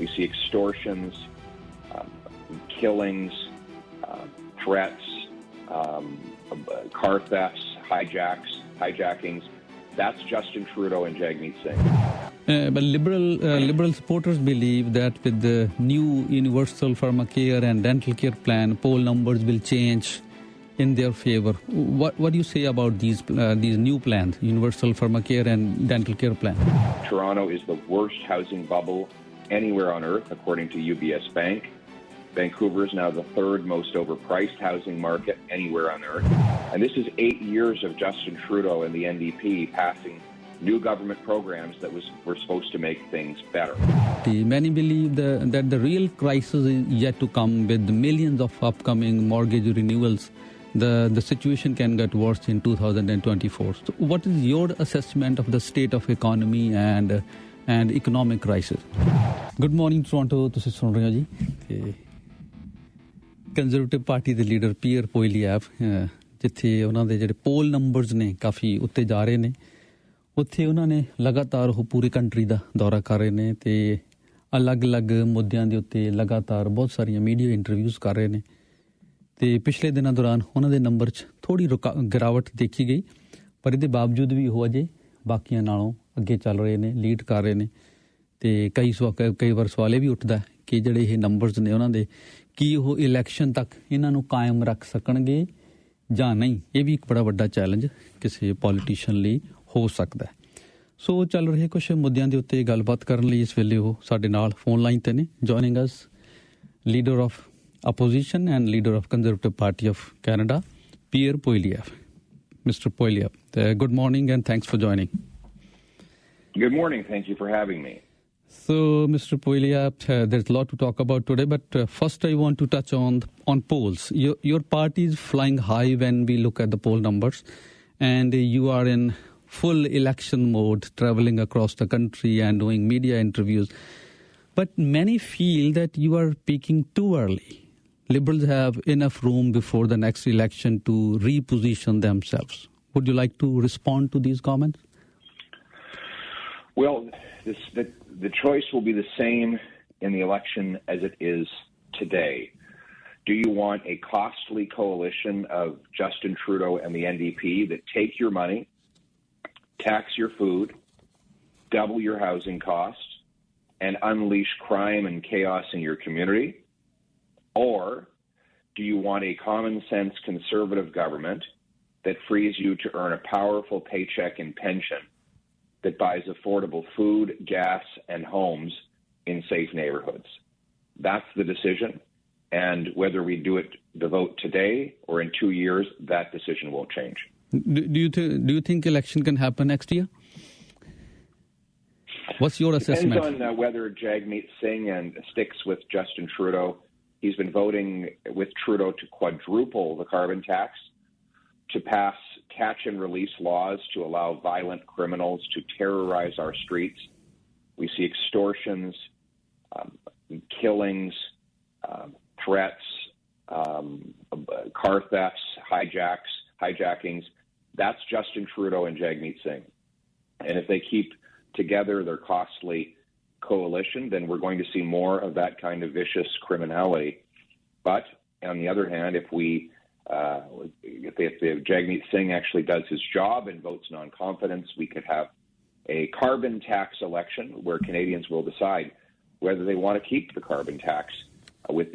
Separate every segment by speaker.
Speaker 1: We see extortions, killings, threats, car thefts, hijackings. That's Justin Trudeau and Jagmeet Singh.
Speaker 2: But liberal supporters believe that with the new universal pharmacare and dental care plan, poll numbers will change in their favor. What do you say about these new plans, universal pharmacare and dental care plan?
Speaker 1: Toronto is the worst housing bubble anywhere on earth, according to UBS Bank. Vancouver is now the third most overpriced housing market anywhere on earth. And this is 8 years of Justin Trudeau and the NDP passing new government programs that were supposed to make things better.
Speaker 2: Many believe that the real crisis is yet to come with millions of upcoming mortgage renewals. The situation can get worse in 2024. So what is your assessment of the state of economy and economic crisis? Good morning, Toronto. ਤੁਸੀਂ ਸੁਣ ਰਹੇ ਹੋ ਜੀ ਤੇ conservative party ਦੇ leader peer ਪੋਇਲੀਐਵ ਜਿੱਥੇ ਉਹਨਾਂ ਦੇ ਜਿਹੜੇ ਪੋਲ ਨੰਬਰਸ ਨੇ ਕਾਫੀ ਉੱਤੇ ਜਾ ਰਹੇ ਨੇ ਉੱਥੇ ਉਹਨਾਂ ਨੇ ਲਗਾਤਾਰ ਉਹ ਪੂਰੀ ਕੰਟਰੀ ਦਾ ਦੌਰਾ ਕਰ ਰਹੇ ਨੇ ਤੇ ਅਲੱਗ-ਅਲੱਗ ਮੁੱਦਿਆਂ ਦੇ ਉੱਤੇ ਲਗਾਤਾਰ ਬਹੁਤ ਸਾਰੀਆਂ ਮੀਡੀਆ ਇੰਟਰਵਿਊਜ਼ ਕਰ ਰਹੇ ਨੇ ਤੇ ਪਿਛਲੇ ਦਿਨਾਂ ਦੌਰਾਨ ਉਹਨਾਂ ਦੇ ਨੰਬਰ 'ਚ ਥੋੜੀ ਗਿਰਾਵਟ ਦੇਖੀ ਗਈ ਪਰ ਇਹਦੇ ਬਾਵਜੂਦ ਵੀ ਉਹ ਅਜੇ ਬਾਕੀਆਂ ਨਾਲੋਂ ਅੱਗੇ ਚੱਲ ਰਹੇ ਨੇ ਲੀਡ ਕਰ ਰਹੇ ਨੇ ਤੇ ਕਈ ਵਾਰ ਸਵਾਲ ਇਹ ਵੀ ਉੱਠਦਾ ਕਿ ਜਿਹੜੇ ਇਹ ਨੰਬਰਸ ਨੇ ਉਹਨਾਂ ਦੇ ਕੀ ਉਹ ਇਲੈਕਸ਼ਨ ਤੱਕ ਇਹਨਾਂ ਨੂੰ ਕਾਇਮ ਰੱਖ ਸਕਣਗੇ ਜਾਂ ਨਹੀਂ ਇਹ ਵੀ ਇੱਕ ਬੜਾ ਵੱਡਾ ਚੈਲੰਜ ਕਿਸੇ ਪੋਲੀਟੀਸ਼ੀਅਨ ਲਈ ਹੋ ਸਕਦਾ ਹੈ ਸੋ ਚੱਲ ਰਹੇ ਕੁਝ ਮੁੱਦਿਆਂ ਦੇ ਉੱਤੇ ਗੱਲਬਾਤ ਕਰਨ ਲਈ ਇਸ ਵੇਲੇ ਉਹ ਸਾਡੇ ਨਾਲ ਫੋਨ ਲਾਈਨ ਤੇ ਨੇ joining us leader of opposition and leader of Conservative Party of Canada, Pierre Poilievre. Mr. Poilievre, good morning and thanks for joining.
Speaker 1: Good morning. Thank you for having me.
Speaker 2: So, Mr. Poilievre, there's a lot to talk about today, but first I want to touch on polls. Your party is flying high when we look at the poll numbers, and you are in full election mode, traveling across the country and doing media interviews. But many feel that you are peaking too early. Liberals have enough room before the next election to reposition themselves. Would you like to respond to these comments?
Speaker 1: Well, the choice will be the same in the election as it is today. Do you want a costly coalition of Justin Trudeau and the NDP that take your money, tax your food, double your housing costs, and unleash crime and chaos in your community? Or do you want a common-sense conservative government that frees you to earn a powerful paycheck and pension that buys affordable food, gas, and homes in safe neighborhoods? That's the decision. And whether we do the vote today or in 2 years, that decision won't change.
Speaker 2: Do you think election can happen next year? What's your assessment?
Speaker 1: Depends on whether Jagmeet Singh sticks with Justin Trudeau. He's been voting with Trudeau to quadruple the carbon tax, to pass catch-and-release laws to allow violent criminals to terrorize our streets. We see extortions, killings, threats, car thefts, hijackings. That's Justin Trudeau and Jagmeet Singh. And if they keep together their costly coalition, then we're going to see more of that kind of vicious criminality. But on the other hand, if Jagmeet Singh actually does his job and votes non-confidence, we could have a carbon tax election where Canadians will decide whether they want to keep the carbon tax with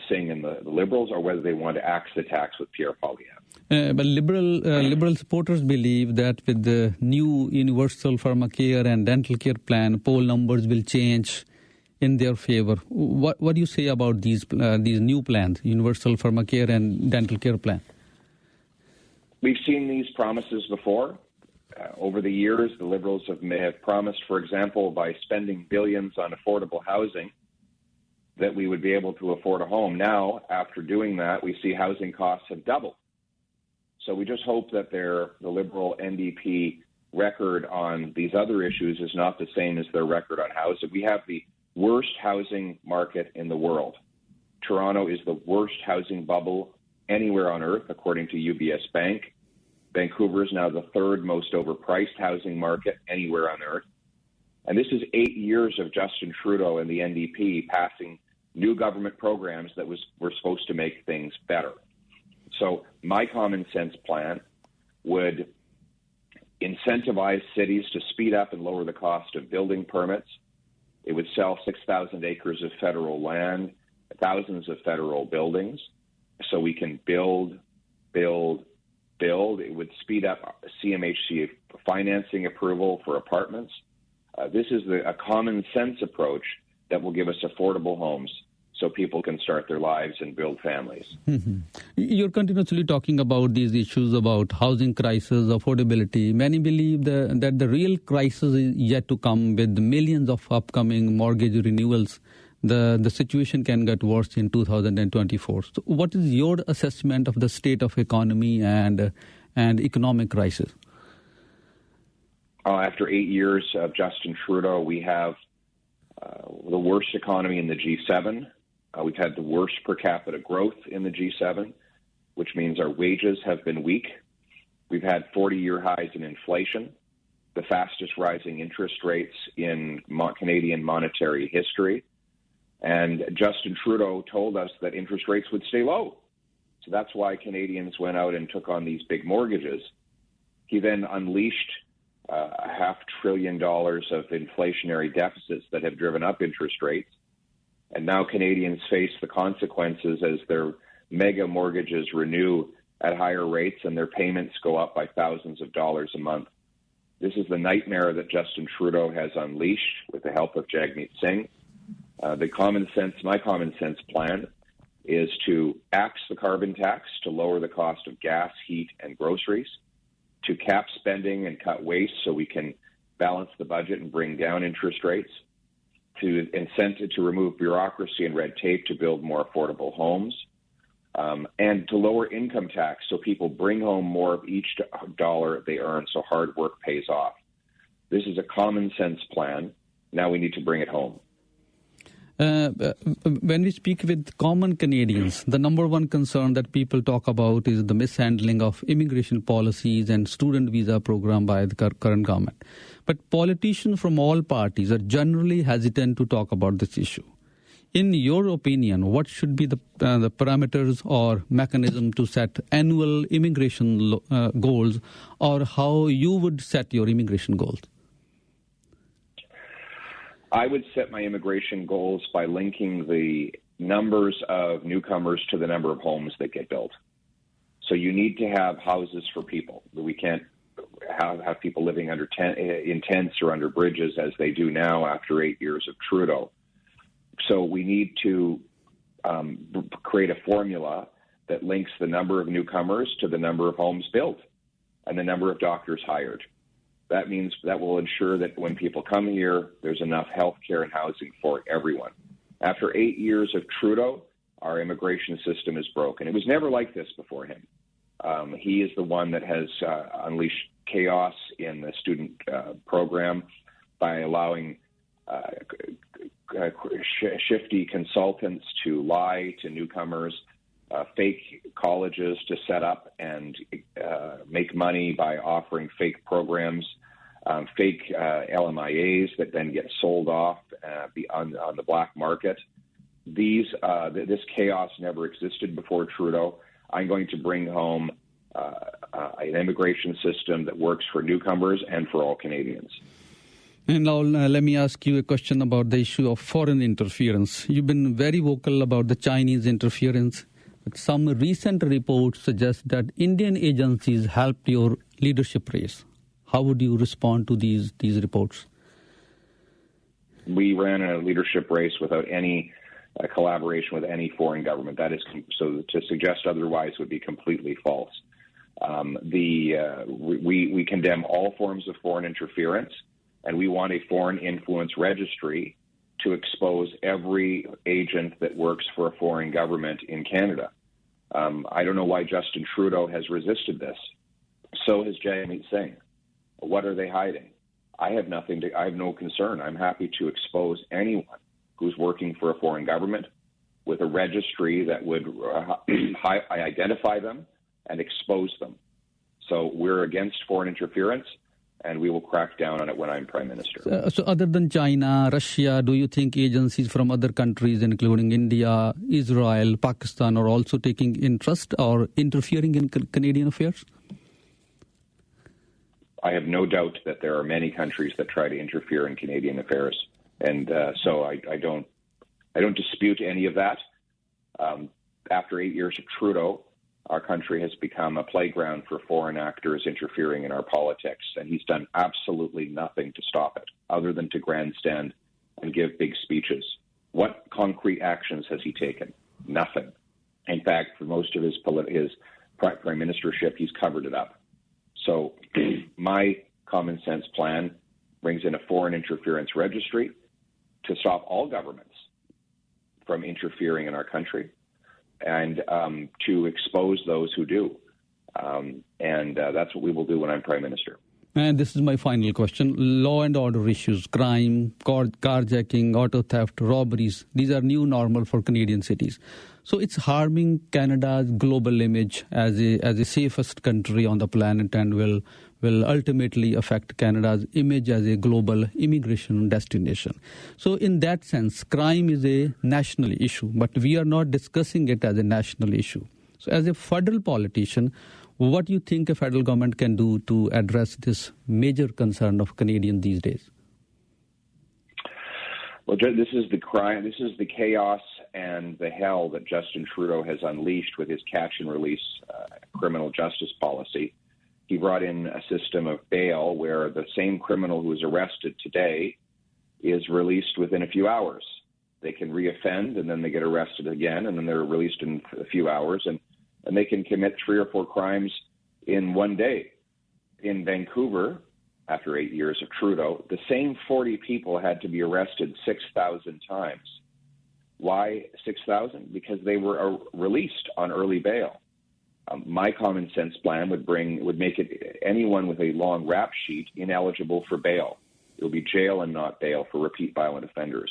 Speaker 1: Singh and the Liberals, or whether they want to axe the tax with Pierre Poilievre.
Speaker 2: But liberal supporters believe that with the new universal pharmacare and dental care plan, poll numbers will change in their favor. What do you say about these new plans, universal pharmacare and dental care plan?
Speaker 1: We've seen these promises before. Over the years, the Liberals may have promised, for example, by spending billions on affordable housing, that we would be able to afford a home. Now, after doing that, we see housing costs have doubled. So we just hope that the Liberal NDP record on these other issues is not the same as their record on housing. We have the worst housing market in the world. Toronto is the worst housing bubble anywhere on earth, according to UBS Bank. Vancouver is now the third most overpriced housing market anywhere on earth. And this is 8 years of Justin Trudeau and the NDP passing new government programs that were supposed to make things better. So my common sense plan would incentivize cities to speed up and lower the cost of building permits. It would sell 6,000 acres of federal land, thousands of federal buildings, so we can build. It would speed up CMHC financing approval for apartments. This is a common sense approach that will give us affordable homes so people can start their lives and build families.
Speaker 2: Mm-hmm. You're continuously talking about these issues about housing crisis, affordability. Many believe that the real crisis is yet to come with millions of upcoming mortgage renewals. The situation can get worse in 2024. So what is your assessment of the state of economy and economic crisis?
Speaker 1: After 8 years of Justin Trudeau, we have the worst economy in the G7. We've had the worst per capita growth in the G7, which means our wages have been weak. We've had 40-year highs in inflation, the fastest rising interest rates in Canadian monetary history. And Justin Trudeau told us that interest rates would stay low. So that's why Canadians went out and took on these big mortgages. He then unleashed $500 billion of inflationary deficits that have driven up interest rates. And now Canadians face the consequences as their mega mortgages renew at higher rates and their payments go up by thousands of dollars a month. This is the nightmare that Justin Trudeau has unleashed with the help of Jagmeet Singh. My common sense plan is to axe the carbon tax to lower the cost of gas, heat, and groceries, to cap spending and cut waste so we can balance the budget and bring down interest rates, to incent to remove bureaucracy and red tape to build more affordable homes, and to lower income tax so people bring home more of each dollar they earn so hard work pays off. This is a common sense plan. Now we need to bring it home.
Speaker 2: When we speak with common Canadians, the number one concern that people talk about is the mishandling of immigration policies and student visa program by the current government. But politicians from all parties are generally hesitant to talk about this issue. In your opinion, what should be the parameters or mechanism to set annual immigration goals, or how you would set your immigration goals?
Speaker 1: I would set my immigration goals by linking the numbers of newcomers to the number of homes that get built. So you need to have houses for people. We can't have people living in tents or under bridges as they do now after 8 years of Trudeau. So we need to create a formula that links the number of newcomers to the number of homes built and the number of doctors hired. That means that will ensure that when people come here, there's enough health care and housing for everyone. After 8 years of Trudeau, our immigration system is broken. It was never like this before him. He is the one that has unleashed chaos in the student program by allowing shifty consultants to lie to newcomers, fake colleges to set up and make money by offering fake programs, fake LMIAs that then get sold off on the black market. This chaos never existed before Trudeau. I'm going to bring home an immigration system that works for newcomers and for all Canadians.
Speaker 2: And now let me ask you a question about the issue of foreign interference. You've been very vocal about the Chinese interference. But some recent reports suggest that Indian agencies helped your leadership race. How would you respond to these reports?
Speaker 1: We ran a leadership race without any collaboration with any foreign government. That is, so to suggest otherwise would be completely false. We condemn all forms of foreign interference, and we want a foreign influence registry to expose every agent that works for a foreign government in Canada. I don't know why Justin Trudeau has resisted this. So has Jagmeet Singh. What are they hiding? I have no concern. I'm happy to expose anyone who's working for a foreign government with a registry that would identify them and expose them. So we're against foreign interference. and we will crack down on it when I'm Prime Minister.
Speaker 2: So other than China, Russia, do you think agencies from other countries, including India, Israel, Pakistan, are also taking interest or interfering in Canadian affairs?
Speaker 1: I have no doubt that there are many countries that try to interfere in Canadian affairs, and so I don't dispute any of that. After 8 years of Trudeau, our country has become a playground for foreign actors interfering in our politics, and he's done absolutely nothing to stop it, other than to grandstand and give big speeches. What concrete actions has he taken? Nothing. In fact, for most of his prime ministership, he's covered it up. So my common sense plan brings in a foreign interference registry to stop all governments from interfering in our country, and to expose those who do. And that's what we will do when I'm Prime Minister.
Speaker 2: And this is my final question. Law and order issues, crime, carjacking, auto theft, robberies, these are new normal for Canadian cities. So it's harming Canada's global image as a safest country on the planet, and will ultimately affect Canada's image as a global immigration destination. So in that sense, crime is a national issue, but we are not discussing it as a national issue. So as a federal politician, what do you think a federal government can do to address this major concern of Canadians these days?
Speaker 1: Well, this is the crime. This is the chaos and the hell that Justin Trudeau has unleashed with his catch and release criminal justice policy. He brought in a system of bail where the same criminal who is arrested today is released within a few hours. They can reoffend, and then they get arrested again, and then they're released in a few hours, and they can commit 3 or 4 crimes in one day. In Vancouver, after 8 years of Trudeau, the same 40 people had to be arrested 6,000 times. Why 6,000? Because they were released on early bail. My common sense plan would make it anyone with a long rap sheet ineligible for bail. It will be jail and not bail for repeat violent offenders.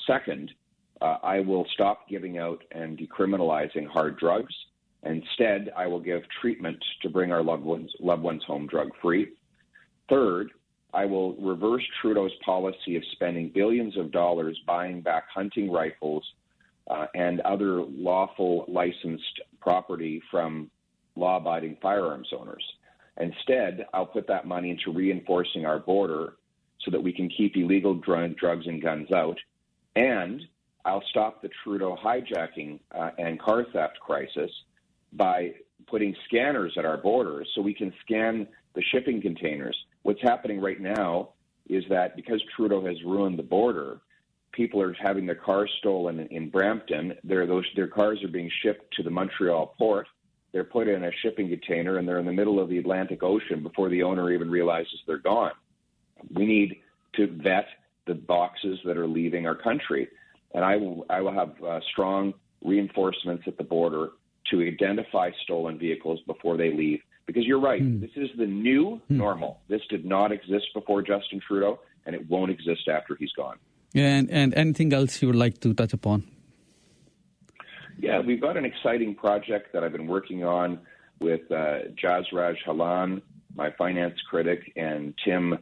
Speaker 1: Second, I will stop giving out and decriminalizing hard drugs. Instead, I will give treatment to bring our loved ones home drug-free. Third, I will reverse Trudeau's policy of spending billions of dollars buying back hunting rifles and other lawful licensed property from law-abiding firearms owners. Instead, I'll put that money into reinforcing our border so that we can keep illegal drugs and guns out. And I'll stop the Trudeau hijacking and car theft crisis by putting scanners at our borders so we can scan the shipping containers. What's happening right now is that because Trudeau has ruined the border, people are having their cars stolen in Brampton. Their cars are being shipped to the Montreal port. They're put in a shipping container, and they're in the middle of the Atlantic Ocean before the owner even realizes they're gone. We need to vet the boxes that are leaving our country, and I will have strong reinforcements at the border to identify stolen vehicles before they leave. Because you're right, this is the new normal. This did not exist before Justin Trudeau, and it won't exist after he's gone.
Speaker 2: And anything else you would like to touch upon?
Speaker 1: Yeah, we've got an exciting project that I've been working on with Jasvir, my finance critic, and Tim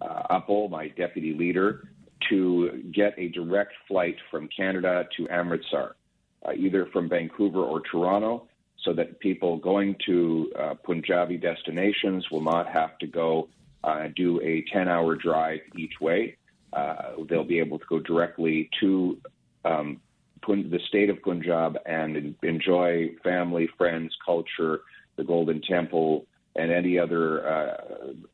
Speaker 1: Uppal, my deputy leader, to get a direct flight from Canada to Amritsar, either from Vancouver or Toronto, so that people going to Punjabi destinations will not have to go do a 10-hour drive each way. They'll be able to go directly to the state of Punjab and enjoy family, friends, culture, the Golden Temple, and any other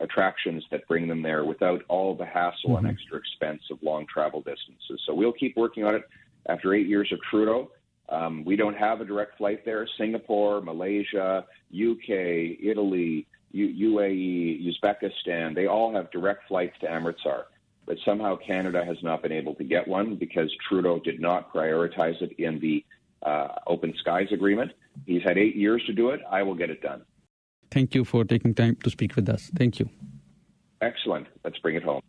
Speaker 1: attractions that bring them there without all the hassle and extra expense of long travel distances. So we'll keep working on it. After 8 years of Trudeau, we don't have a direct flight there. Singapore, Malaysia, UK, Italy, UAE, Uzbekistan, they all have direct flights to Amritsar. But somehow Canada has not been able to get one because Trudeau did not prioritize it in the Open Skies Agreement. He's had 8 years to do it. I will get it done.
Speaker 2: Thank you for taking time to speak with us. Thank you.
Speaker 1: Excellent. Let's bring it home.